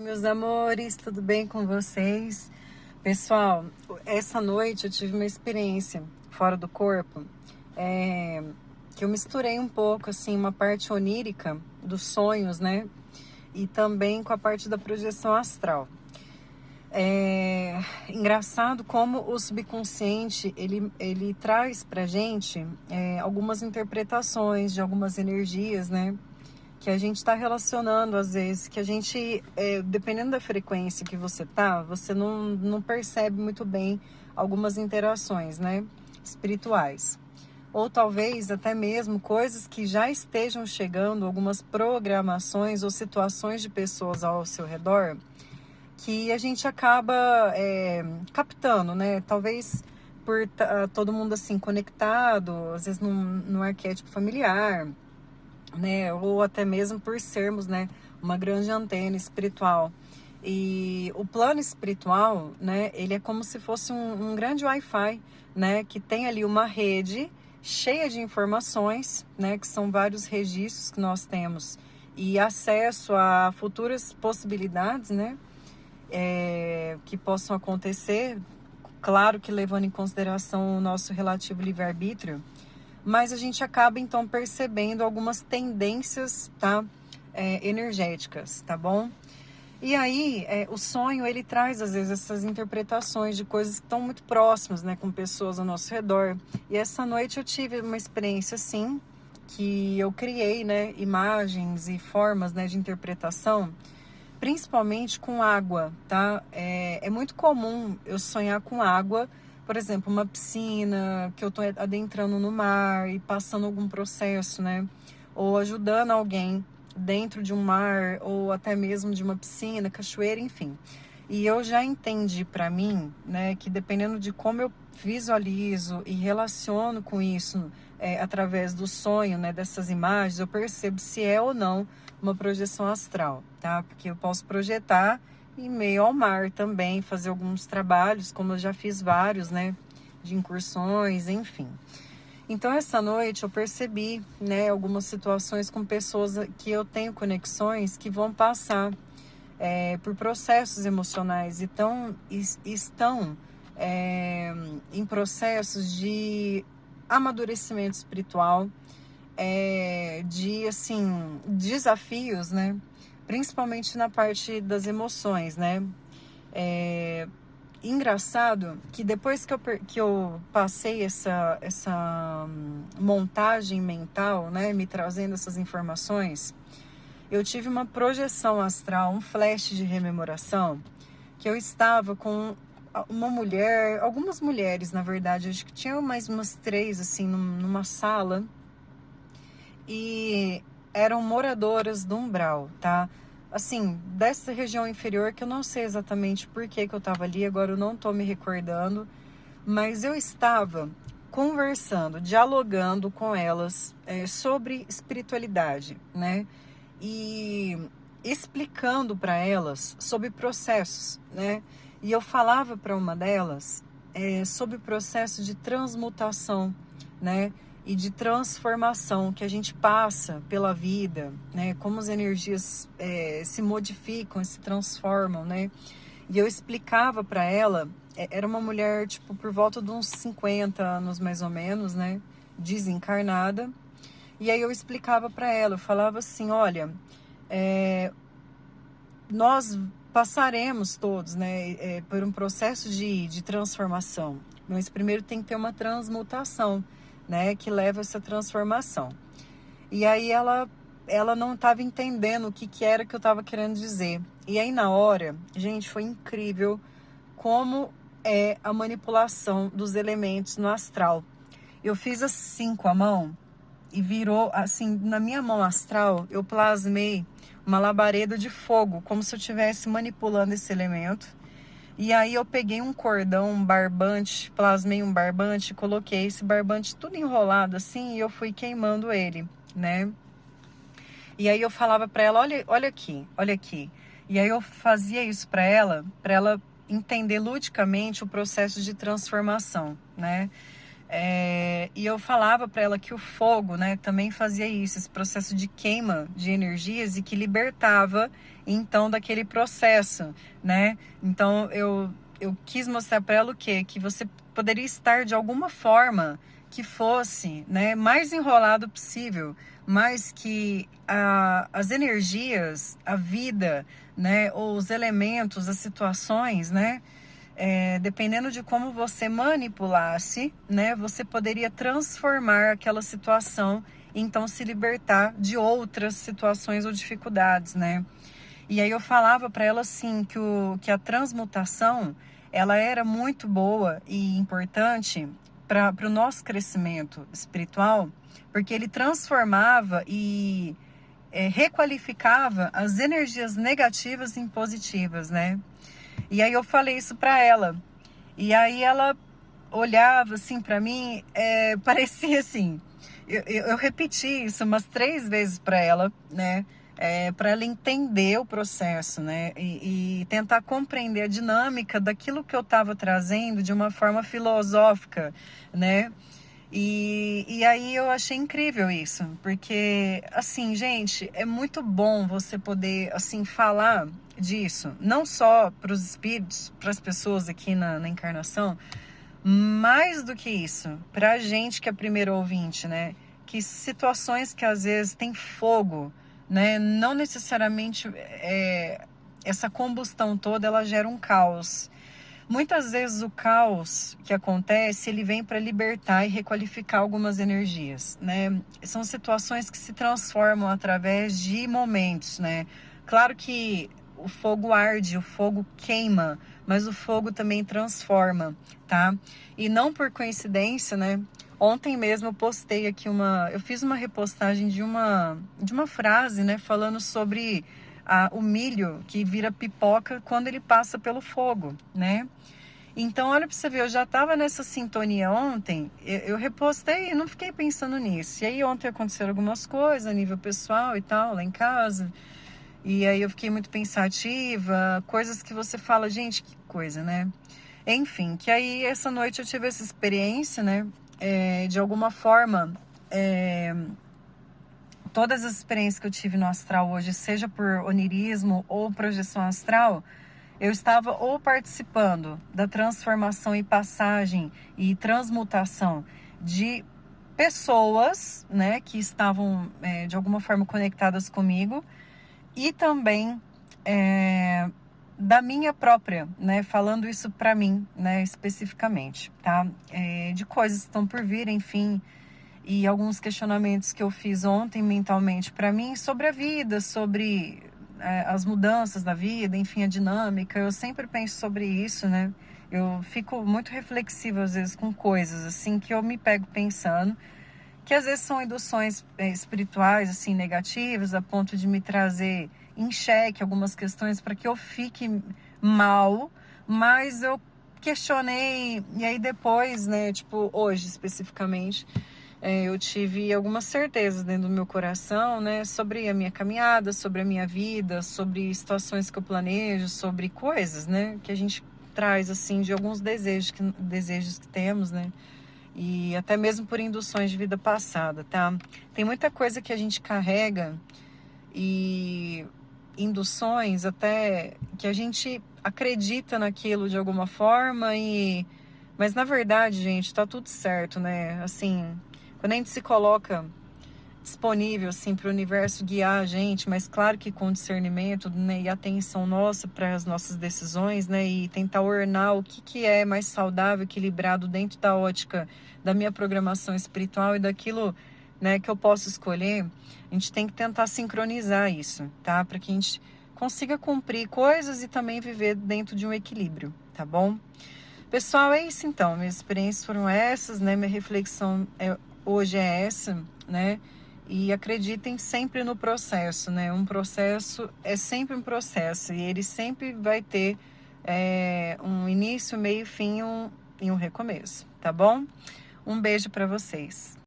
Meus amores, tudo bem com vocês? Pessoal, essa noite eu tive uma experiência fora do corpo, que eu misturei um pouco, assim, uma parte onírica dos sonhos, né? E também com a parte da projeção astral. É engraçado como o subconsciente, ele traz pra gente algumas interpretações de algumas energias, né? Que a gente está relacionando às vezes, que a gente, dependendo da frequência que você tá, você não percebe muito bem algumas interações, né, espirituais. Ou talvez até mesmo coisas que já estejam chegando, algumas programações ou situações de pessoas ao seu redor, que a gente acaba captando, né, talvez por todo mundo assim conectado, às vezes num arquétipo familiar, né, ou até mesmo por sermos, né, uma grande antena espiritual. E o plano espiritual, né, ele é como se fosse um grande Wi-Fi, né, que tem ali uma rede cheia de informações, né, que são vários registros que nós temos e acesso a futuras possibilidades, né, que possam acontecer, claro que levando em consideração o nosso relativo livre-arbítrio, mas a gente acaba então percebendo algumas tendências, tá, energéticas, tá bom? E aí o sonho ele traz às vezes essas interpretações de coisas que estão muito próximas, né, com pessoas ao nosso redor. E essa noite eu tive uma experiência assim, que eu criei, né, imagens e formas, né, de interpretação, principalmente com água, tá? É muito comum eu sonhar com água, por exemplo, uma piscina, que eu tô adentrando no mar e passando algum processo, né? Ou ajudando alguém dentro de um mar, ou até mesmo de uma piscina, cachoeira, enfim. E eu já entendi para mim, né, que dependendo de como eu visualizo e relaciono com isso, através do sonho, né, dessas imagens, eu percebo se é ou não uma projeção astral, tá? Porque eu posso projetar em meio ao mar também, fazer alguns trabalhos, como eu já fiz vários, né, de incursões, enfim. Então, essa noite eu percebi, né, algumas situações com pessoas que eu tenho conexões que vão passar por processos emocionais, então estão em processos de amadurecimento espiritual, de assim desafios, né? Principalmente na parte das emoções, né? Engraçado que depois que eu passei essa montagem mental, né, me trazendo essas informações, eu tive uma projeção astral, um flash de rememoração, que eu estava com uma mulher, algumas mulheres, na verdade, acho que tinha mais umas 3, assim, numa sala, e eram moradoras do umbral, tá? Assim, dessa região inferior, que eu não sei exatamente por que eu estava ali, agora eu não estou me recordando, mas eu estava conversando, dialogando com elas sobre espiritualidade, né? E explicando para elas sobre processos, né? E eu falava para uma delas sobre o processo de transmutação, né? E de transformação que a gente passa pela vida, né? Como as energias se modificam, se transformam, né? E eu explicava para ela, era uma mulher, tipo, por volta de uns 50 anos mais ou menos, né? Desencarnada. E aí eu explicava para ela, eu falava assim, olha, nós passaremos todos, né, por um processo de transformação. Mas primeiro tem que ter uma transmutação, né, que leva a essa transformação. E aí ela não estava entendendo o que era que eu estava querendo dizer. E aí na hora, gente, foi incrível como é a manipulação dos elementos no astral. Eu fiz assim com a mão e virou, assim, na minha mão astral, eu plasmei uma labareda de fogo, como se eu estivesse manipulando esse elemento. E aí eu peguei um cordão, um barbante, plasmei um barbante, coloquei esse barbante tudo enrolado assim e eu fui queimando ele, né? E aí eu falava para ela, olha aqui, olha aqui. E aí eu fazia isso para ela entender ludicamente o processo de transformação, né? E eu falava para ela que o fogo, né, também fazia isso, esse processo de queima de energias e que libertava, então, daquele processo, né? Então, eu quis mostrar para ela o quê? Que você poderia estar de alguma forma que fosse, né, mais enrolado possível, mas que as energias, a vida, né, os elementos, as situações, né, dependendo de como você manipulasse, né, você poderia transformar aquela situação e então se libertar de outras situações ou dificuldades, né? E aí eu falava para ela assim que a transmutação ela era muito boa e importante para o nosso crescimento espiritual, porque ele transformava e requalificava as energias negativas em positivas, né? E aí eu falei isso para ela. E aí ela olhava assim para mim, parecia assim. Eu repeti isso umas 3 vezes para ela, né? Para ela entender o processo, né? E tentar compreender a dinâmica daquilo que eu estava trazendo de uma forma filosófica, né? E aí eu achei incrível isso, porque, assim, gente, é muito bom você poder, assim, falar disso, não só para os espíritos, para as pessoas aqui na encarnação, mais do que isso, para a gente que é primeiro ouvinte, né? Que situações que às vezes tem fogo, né? Não necessariamente essa combustão toda, ela gera um caos. Muitas vezes o caos que acontece, ele vem para libertar e requalificar algumas energias, né? São situações que se transformam através de momentos, né? Claro que o fogo arde, o fogo queima, mas o fogo também transforma, tá? E não por coincidência, né? Ontem mesmo eu postei aqui eu fiz uma repostagem de uma frase, né? Falando sobre o milho que vira pipoca quando ele passa pelo fogo, né? Então, olha para você ver, eu já estava nessa sintonia ontem, eu repostei e não fiquei pensando nisso. E aí ontem aconteceram algumas coisas a nível pessoal e tal, lá em casa. E aí eu fiquei muito pensativa, coisas que você fala, gente, que coisa, né? Enfim, que aí essa noite eu tive essa experiência, né? De alguma forma, todas as experiências que eu tive no astral hoje, seja por onirismo ou projeção astral, eu estava ou participando da transformação e passagem e transmutação de pessoas, né, que estavam de alguma forma conectadas comigo, e também da minha própria, né, falando isso para mim, né, especificamente, tá? De coisas que estão por vir, enfim, e alguns questionamentos que eu fiz ontem mentalmente para mim sobre a vida, sobre as mudanças da vida, enfim, a dinâmica. Eu sempre penso sobre isso, né? Eu fico muito reflexiva às vezes com coisas assim que eu me pego pensando, que às vezes são induções espirituais assim negativas, a ponto de me trazer em xeque algumas questões para que eu fique mal, mas eu questionei e aí depois, né, tipo hoje especificamente, eu tive algumas certezas dentro do meu coração, né, sobre a minha caminhada, sobre a minha vida, sobre situações que eu planejo, sobre coisas, né, que a gente traz, assim, de alguns desejos que temos, né, e até mesmo por induções de vida passada, tá? Tem muita coisa que a gente carrega e induções até que a gente acredita naquilo de alguma forma mas na verdade, gente, tá tudo certo, né? Assim, quando a gente se coloca disponível assim para o universo guiar a gente, mas claro que com discernimento, né, e atenção nossa para as nossas decisões, né, e tentar ornar o que é mais saudável, equilibrado dentro da ótica da minha programação espiritual e daquilo, né, que eu posso escolher. A gente tem que tentar sincronizar isso, tá? Para que a gente consiga cumprir coisas e também viver dentro de um equilíbrio, tá bom? Pessoal, é isso então. Minhas experiências foram essas, né? Minha reflexão hoje é essa, né? E acreditem sempre no processo, né? Um processo é sempre um processo e ele sempre vai ter um início, meio, fim e um recomeço, tá bom? Um beijo para vocês.